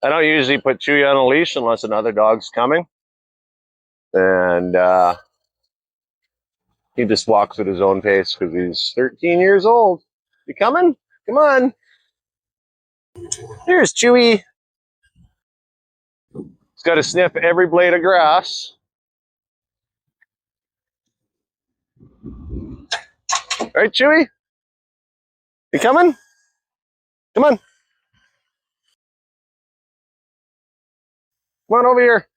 I don't usually put Chewy on a leash unless another dog's coming. And he just walks at his own pace because he's 13 years old. You coming? Come on. Here's Chewy. He's got to sniff every blade of grass. All right, Chewy? You coming? Come on. Come on over here.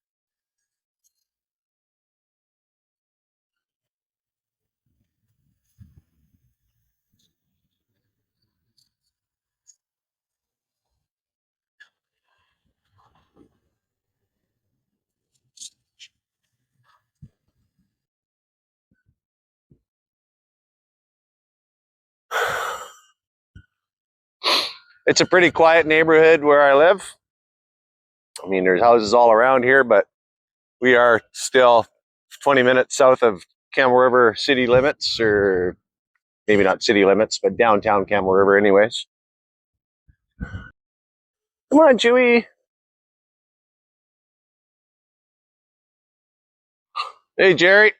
It's a pretty quiet neighborhood where I live. I mean, there's houses all around here, but we are still 20 minutes south of Camel River city limits, or maybe not city limits, but downtown Camel River anyways. Come on, Chewy. Hey, Jerry.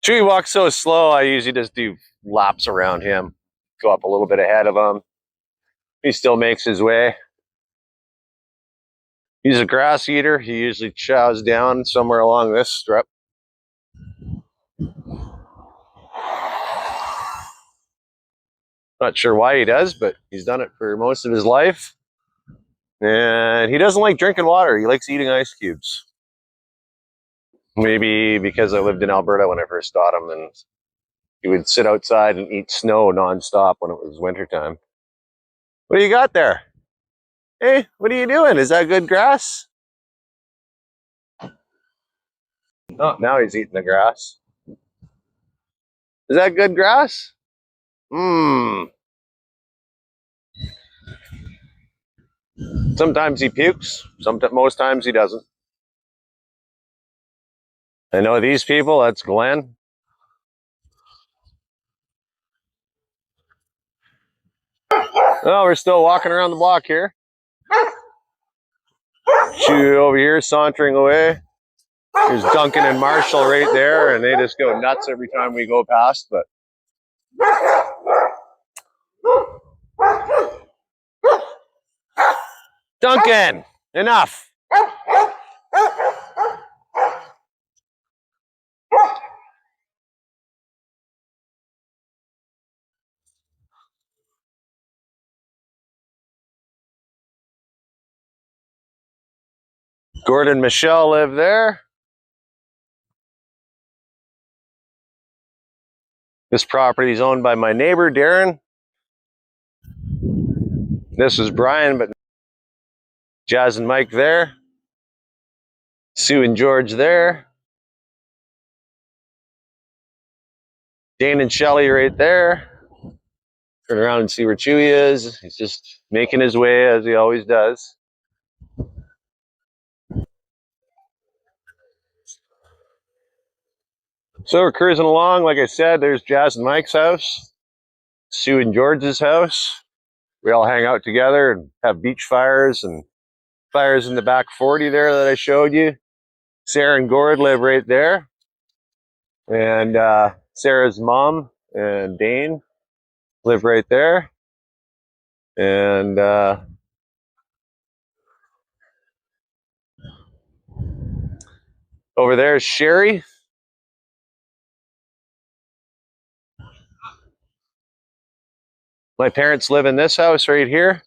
Chewy walks so slow, I usually just do laps around him, go up a little bit ahead of him. He still makes his way. He's a grass eater. He usually chows down somewhere along this strip. Not sure why he does, but he's done it for most of his life. And he doesn't like drinking water. He likes eating ice cubes. Maybe because I lived in Alberta when I first got him, and he would sit outside and eat snow nonstop when it was wintertime. What do you got there? Hey, what are you doing? Is that good grass? Oh, now he's eating the grass. Is that good grass? Mmm. Sometimes he pukes. Most times he doesn't. I know these people. That's Glenn. Oh, we're still walking around the block here. Chewy over here sauntering away. There's Duncan and Marshall right there, and they just go nuts every time we go past. But Duncan, enough. Gordon and Michelle live there. This property is owned by my neighbor, Darren. This is Brian, but Jazz and Mike there. Sue and George there. Dane and Shelley right there. Turn around and see where Chewy is. He's just making his way as he always does. So we're cruising along. Like I said, there's Jazz and Mike's house, Sue and George's house. We all hang out together and have beach fires and fires in the back 40 there that I showed you. Sarah and Gord live right there. And Sarah's mom and Dane live right there. And over there is Sherry. My parents live in this house right here.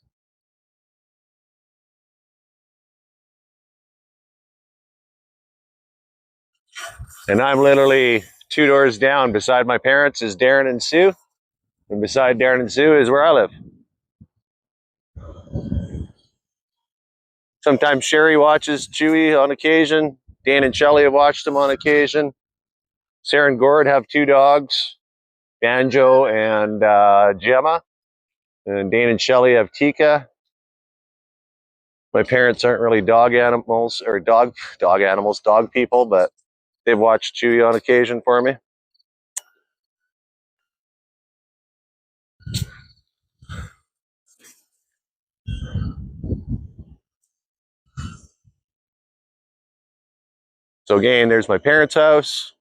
And I'm literally 2 doors down. Beside my parents is Darren and Sue. And beside Darren and Sue is where I live. Sometimes Sherry watches Chewy on occasion. Dan and Shelley have watched him on occasion. Sarah and Gord have 2 dogs, Banjo and Gemma. And Dan and Shelley have Tika. My parents aren't really dog animals or dog people, but they've watched Chewy on occasion for me. So again, there's my parents' house.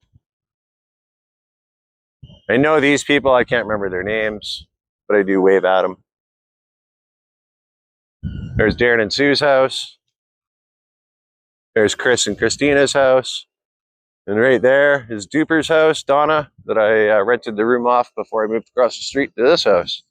I know these people, I can't remember their names, but I do wave at them. There's Darren and Sue's house. There's Chris and Christina's house. And right there is Duper's house, Donna, that I rented the room off before I moved across the street to this house.